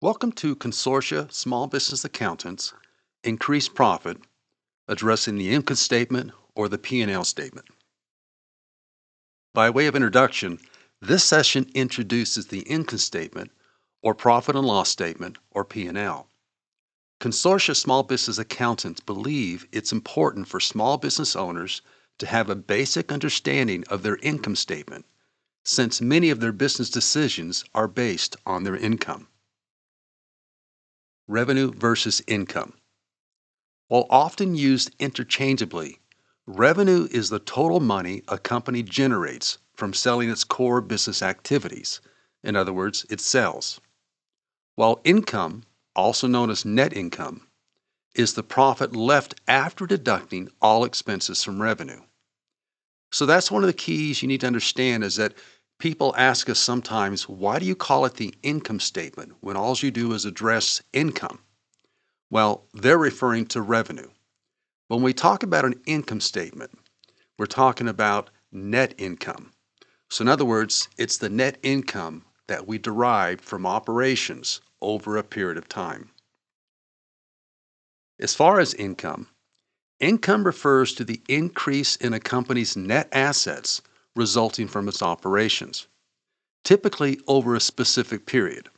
Welcome to Consortia Small Business Accountants Increased Profit, addressing the income statement or the P&L statement. By way of introduction, this session introduces the income statement or profit and loss statement or P&L. Consortia Small Business Accountants believe it's important for small business owners to have a basic understanding of their income statement, since many of their business decisions are based on their income. Revenue versus income. While often used interchangeably, revenue is the total money a company generates from selling its core business activities. In other words, it sells. While income, also known as net income, is the profit left after deducting all expenses from revenue. So that's one of the keys you need to understand is that people ask us sometimes, why do you call it the income statement when all you do is address income? Well, they're referring to revenue. When we talk about an income statement, we're talking about net income. So in other words, it's the net income that we derive from operations over a period of time. As far as income refers to the increase in a company's net assets resulting from its operations, typically over a specific period.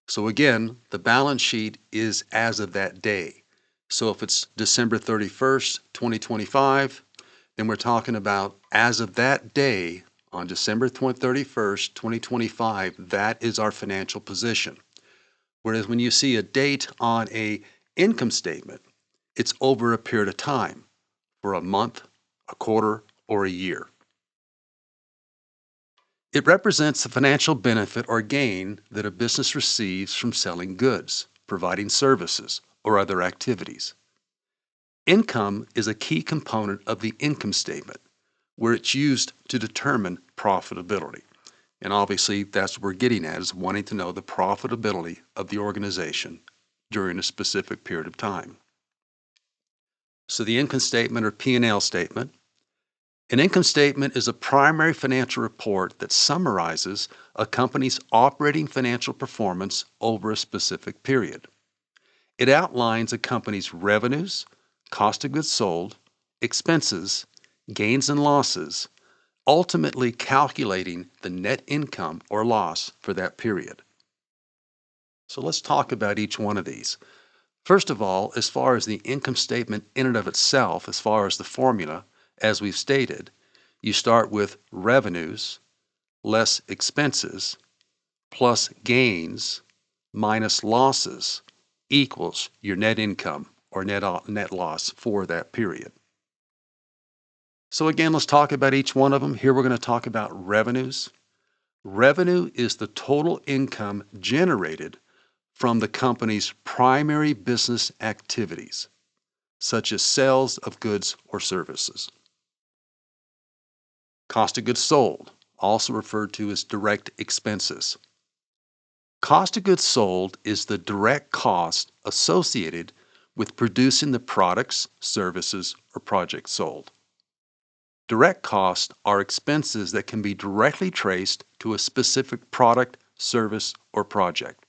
So again, the balance sheet is as of that day. So if it's December 31st, 2025, then we're talking about as of that day on December 31st, 2025, that is our financial position. Whereas when you see a date on a income statement, it's over a period of time, for a month, a quarter, or a year. It represents the financial benefit or gain that a business receives from selling goods, providing services, or other activities. Income is a key component of the income statement, where it's used to determine profitability. And obviously, that's what we're getting at, is wanting to know the profitability of the organization during a specific period of time. So the income statement or P&L statement. An income statement is a primary financial report that summarizes a company's operating financial performance over a specific period. It outlines a company's revenues, cost of goods sold, expenses, gains and losses, ultimately calculating the net income or loss for that period. So let's talk about each one of these. First of all, as far as the income statement in and of itself, as far as the formula, as we've stated, you start with revenues less expenses plus gains minus losses equals your net income or net loss for that period. So again, let's talk about each one of them. Here we're going to talk about revenues. Revenue is the total income generated from the company's primary business activities, such as sales of goods or services. Cost of goods sold, also referred to as direct expenses. Cost of goods sold is the direct cost associated with producing the products, services, or projects sold. Direct costs are expenses that can be directly traced to a specific product, service, or project.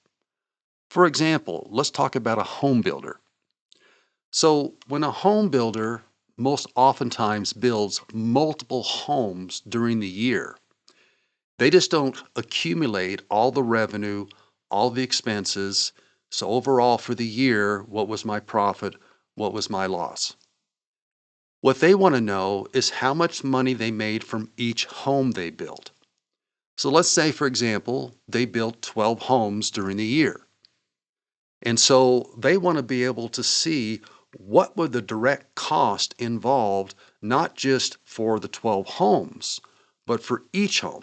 For example, let's talk about a home builder. So when a home builder most oftentimes builds multiple homes during the year, they just don't accumulate all the revenue, all the expenses. So overall for the year, what was my profit? What was my loss? What they want to know is how much money they made from each home they built. So let's say, for example, they built 12 homes during the year. And so they want to be able to see what were the direct cost involved, not just for the 12 homes, but for each home.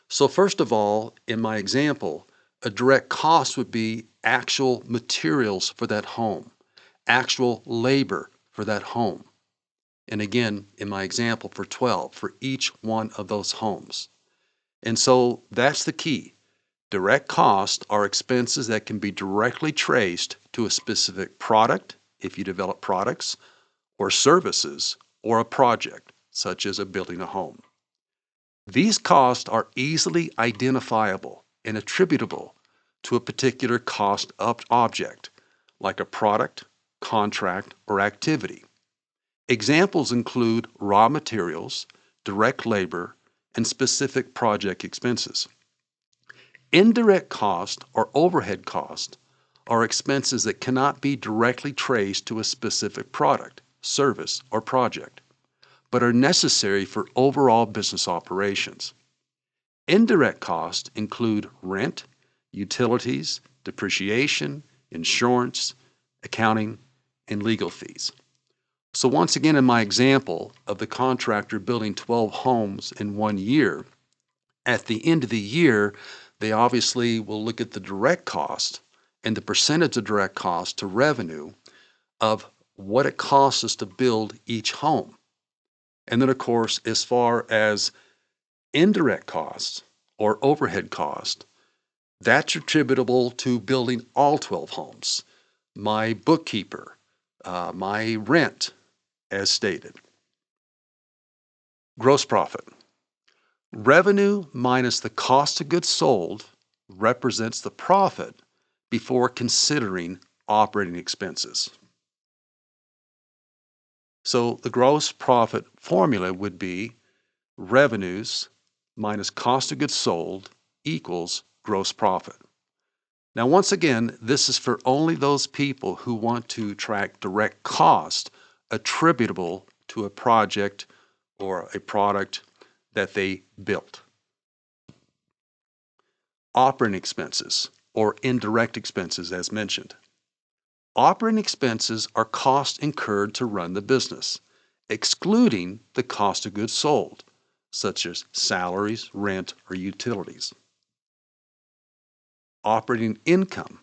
So first of all, in my example, a direct cost would be actual materials for that home, actual labor for that home. And again, in my example for 12, for each one of those homes. And so that's the key. Direct costs are expenses that can be directly traced to a specific product, if you develop products, or services, or a project, such as building a home. These costs are easily identifiable and attributable to a particular cost object, like a product, contract, or activity. Examples include raw materials, direct labor, and specific project expenses. Indirect cost or overhead cost are expenses that cannot be directly traced to a specific product, service, or project, but are necessary for overall business operations. Indirect costs include rent, utilities, depreciation, insurance, accounting, and legal fees. So once again, in my example of the contractor building 12 homes in 1 year, at the end of the year, they obviously will look at the direct cost and the percentage of direct cost to revenue of what it costs us to build each home. And then, of course, as far as indirect costs or overhead cost, that's attributable to building all 12 homes, my bookkeeper, my rent, as stated. Gross profit. Revenue minus the cost of goods sold represents the profit before considering operating expenses. So the gross profit formula would be revenues minus cost of goods sold equals gross profit. Now, once again, this is for only those people who want to track direct cost attributable to a project or a product that they built. Operating expenses or indirect expenses as mentioned. Operating expenses are costs incurred to run the business, excluding the cost of goods sold, such as salaries, rent, or utilities. Operating income.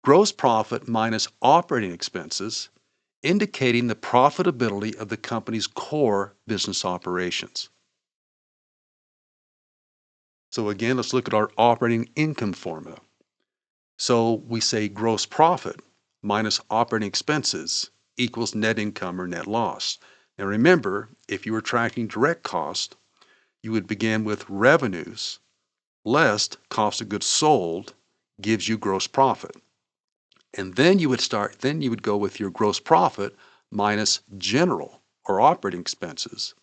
Gross profit minus operating expenses, indicating the profitability of the company's core business operations. So again, let's look at our operating income formula. So we say gross profit minus operating expenses equals net income or net loss. Now remember, if you were tracking direct cost, you would begin with revenues less cost of goods sold gives you gross profit. And then you would go with your gross profit minus general or operating expenses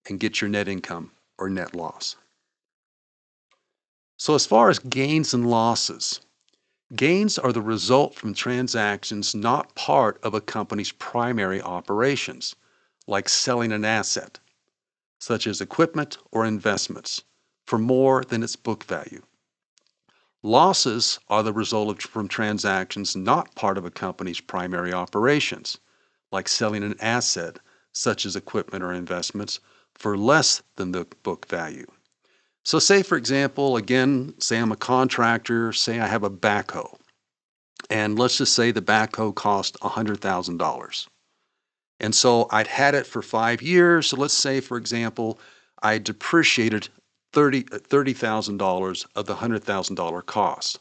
and get your net income or net loss. So as far as gains and losses, gains are the result from transactions not part of a company's primary operations, like selling an asset, such as equipment or investments, for more than its book value. Losses are the result from transactions not part of a company's primary operations, like selling an asset, such as equipment or investments, for less than the book value. So say, for example, again, say I'm a contractor, say I have a backhoe, and let's just say the backhoe cost $100,000. And so I'd had it for 5 years, so let's say, for example, I depreciated $30,000 of the $100,000 cost.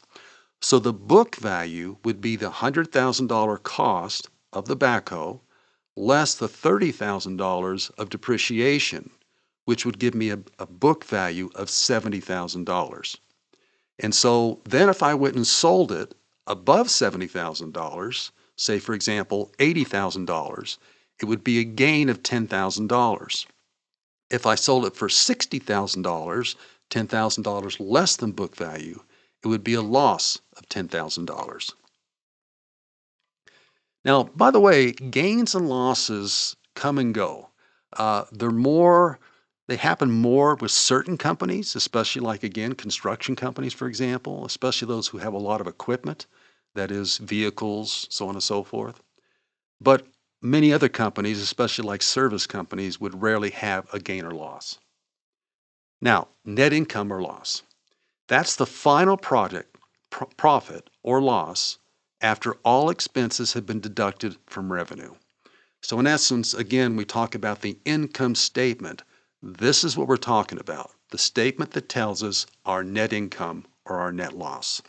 So the book value would be the $100,000 cost of the backhoe less the $30,000 of depreciation, which would give me a book value of $70,000. And so then if I went and sold it above $70,000, say for example $80,000, it would be a gain of $10,000. If I sold it for $60,000, $10,000 less than book value, it would be a loss of $10,000. Now, by the way, gains and losses come and go. They happen more with certain companies, especially like, again, construction companies, for example, especially those who have a lot of equipment, that is vehicles, so on and so forth. But many other companies, especially like service companies, would rarely have a gain or loss. Now, net income or loss. That's the final profit or loss after all expenses have been deducted from revenue. So in essence, again, we talk about the income statement. This is what we're talking about, the statement that tells us our net income or our net loss.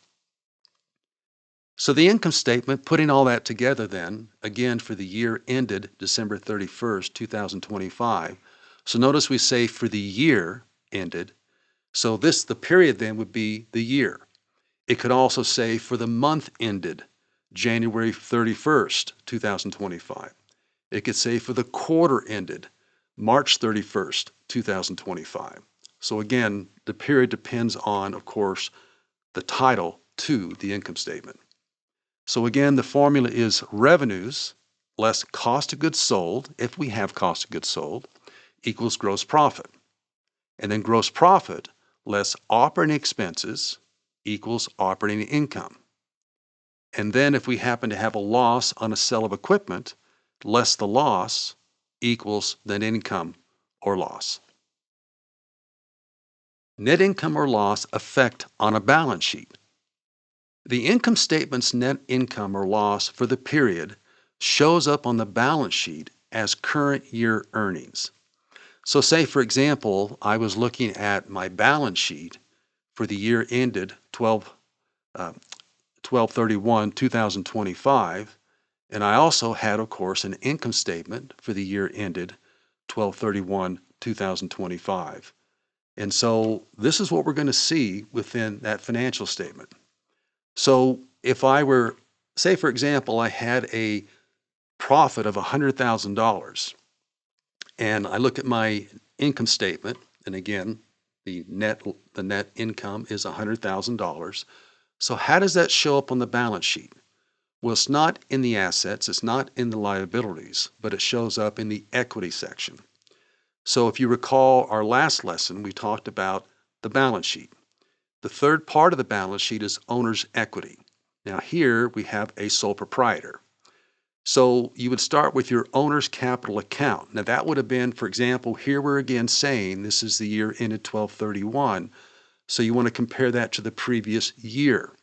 So the income statement, putting all that together then, again for the year ended December 31st, 2025. So notice we say for the year ended. So the period then would be the year. It could also say for the month ended January 31st, 2025. It could say for the quarter ended March 31st, 2025. So again, the period depends on, of course, the title to the income statement. So again, the formula is revenues less cost of goods sold, if we have cost of goods sold, equals gross profit. And then gross profit less operating expenses equals operating income. And then if we happen to have a loss on a sale of equipment, less the loss equals net income or loss. Net income or loss effect on a balance sheet. The income statement's net income or loss for the period shows up on the balance sheet as current year earnings. So say, for example, I was looking at my balance sheet for the year ended 12/31/2025, and I also had, of course, an income statement for the year ended 12/31/2025. And so this is what we're going to see within that financial statement. So if I were, say, for example, I had a profit of $100,000, and I look at my income statement, and again, the net income is $100,000. So how does that show up on the balance sheet? Well, it's not in the assets, it's not in the liabilities, but it shows up in the equity section. So if you recall our last lesson, we talked about the balance sheet. The third part of the balance sheet is owner's equity. Now here we have a sole proprietor. So you would start with your owner's capital account. Now that would have been, for example, here we're again saying this is the year ended 12/31. So you want to compare that to the previous year.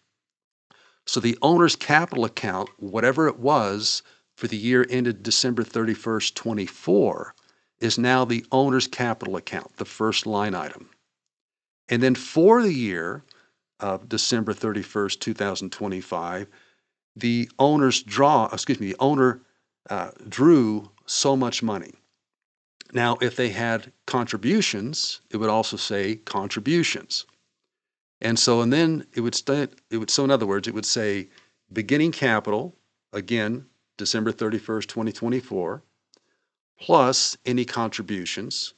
So the owner's capital account, whatever it was for the year ended December 31st, 24, is now the owner's capital account, the first line item. And then for the year of December 31st, 2025, the owner drew so much money. Now, if they had contributions, it would also say contributions. And then it would so in other words, it would say beginning capital, again, December 31st, 2024, plus any contributions,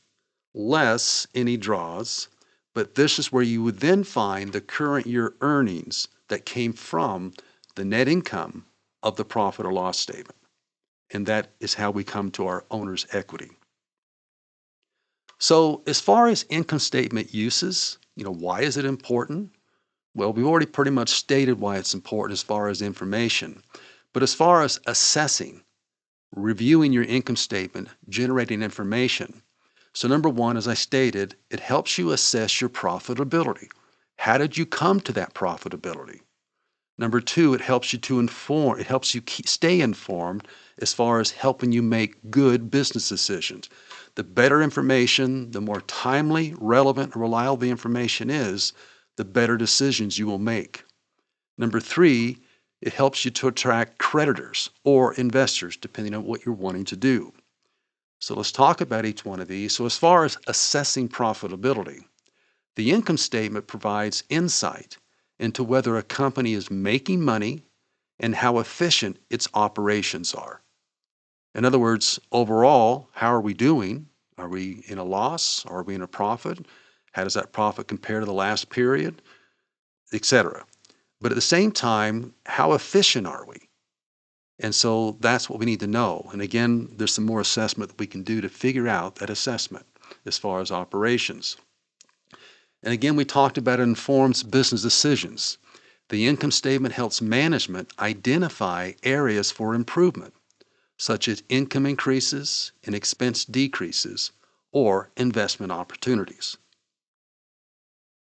less any draws. But this is where you would then find the current year earnings that came from the net income of the profit or loss statement. And that is how we come to our owner's equity. So as far as income statement uses, why is it important? Well, we've already pretty much stated why it's important as far as information. But as far as assessing, reviewing your income statement, generating information. So number one, as I stated, it helps you assess your profitability. How did you come to that profitability? Number two, it helps you stay informed as far as helping you make good business decisions. The better information, the more timely, relevant, and reliable the information is, the better decisions you will make. Number three, it helps you to attract creditors or investors, depending on what you're wanting to do. So let's talk about each one of these. So as far as assessing profitability, the income statement provides insight into whether a company is making money and how efficient its operations are. In other words, overall, how are we doing? Are we in a loss? Are we in a profit? How does that profit compare to the last period? Etc. But at the same time, how efficient are we? And so that's what we need to know. And again, there's some more assessment that we can do to figure out that assessment as far as operations. And again, we talked about it informs business decisions. The income statement helps management identify areas for improvement, such as income increases and expense decreases or investment opportunities.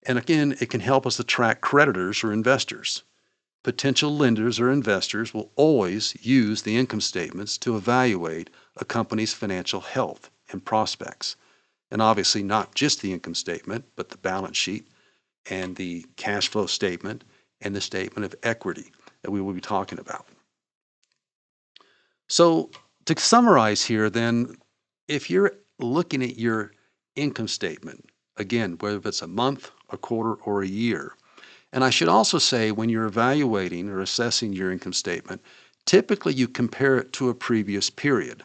And again, it can help us attract creditors or investors. Potential lenders or investors will always use the income statements to evaluate a company's financial health and prospects. And obviously not just the income statement, but the balance sheet and the cash flow statement and the statement of equity that we will be talking about. So to summarize here then, if you're looking at your income statement, again, whether it's a month, a quarter, or a year, And I should also say, when you're evaluating or assessing your income statement, typically you compare it to a previous period.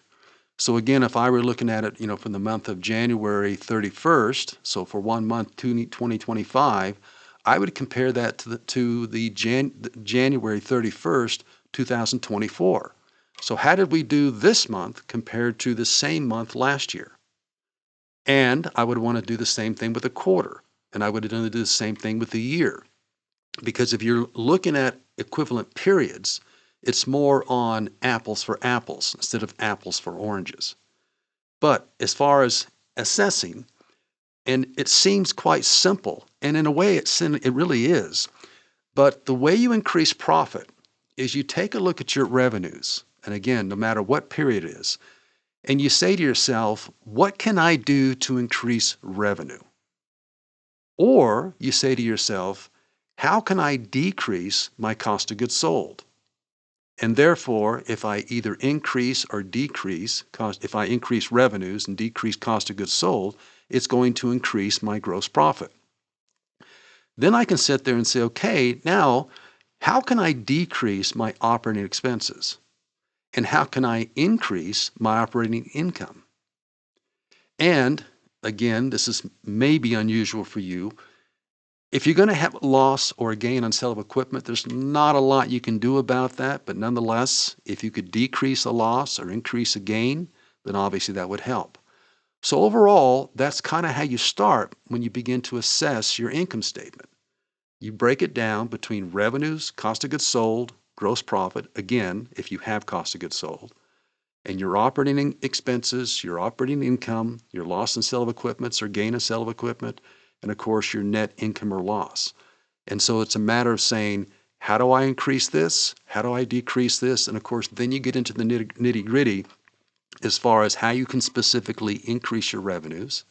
So again, if I were looking at it, from the month of January 31st, so for 1 month, 2025, I would compare that to the January 31st, 2024. So how did we do this month compared to the same month last year? And I would want to do the same thing with a quarter, and I would do the same thing with the year. Because if you're looking at equivalent periods, it's more on apples for apples instead of apples for oranges. But as far as assessing, and it seems quite simple, and in a way it really is, but the way you increase profit is you take a look at your revenues, and again, no matter what period it is, and you say to yourself, what can I do to increase revenue? Or you say to yourself, how can I decrease my cost of goods sold? And therefore, if I either increase or decrease cost, if I increase revenues and decrease cost of goods sold, it's going to increase my gross profit. Then I can sit there and say, okay, now how can I decrease my operating expenses? And how can I increase my operating income? And again, this is maybe unusual for you. If you're going to have a loss or a gain on sale of equipment, there's not a lot you can do about that. But nonetheless, if you could decrease a loss or increase a gain, then obviously that would help. So overall, that's kind of how you start when you begin to assess your income statement. You break it down between revenues, cost of goods sold, gross profit, again, if you have cost of goods sold, and your operating expenses, your operating income, your loss and sale of equipment or gain and sale of equipment, and of course your net income or loss. And so it's a matter of saying, how do I increase this? How do I decrease this? And of course, then you get into the nitty gritty as far as how you can specifically increase your revenues,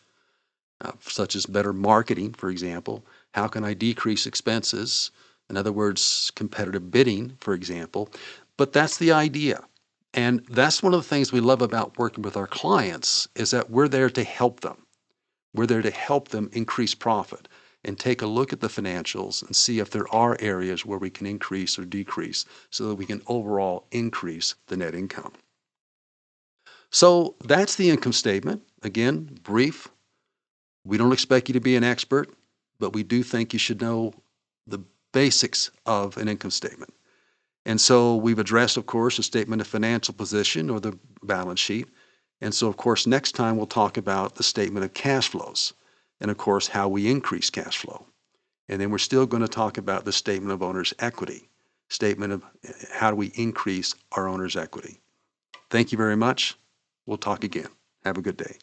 such as better marketing, for example. How can I decrease expenses? In other words, competitive bidding, for example. But that's the idea. And that's one of the things we love about working with our clients is that we're there to help them. We're there to help them increase profit and take a look at the financials and see if there are areas where we can increase or decrease so that we can overall increase the net income. So that's the income statement. Again, brief. We don't expect you to be an expert, but we do think you should know the basics of an income statement. And so we've addressed, of course, the statement of financial position or the balance sheet. And so, of course, next time we'll talk about the statement of cash flows and, of course, how we increase cash flow. And then we're still going to talk about the statement of owner's equity, statement of how do we increase our owner's equity. Thank you very much. We'll talk again. Have a good day.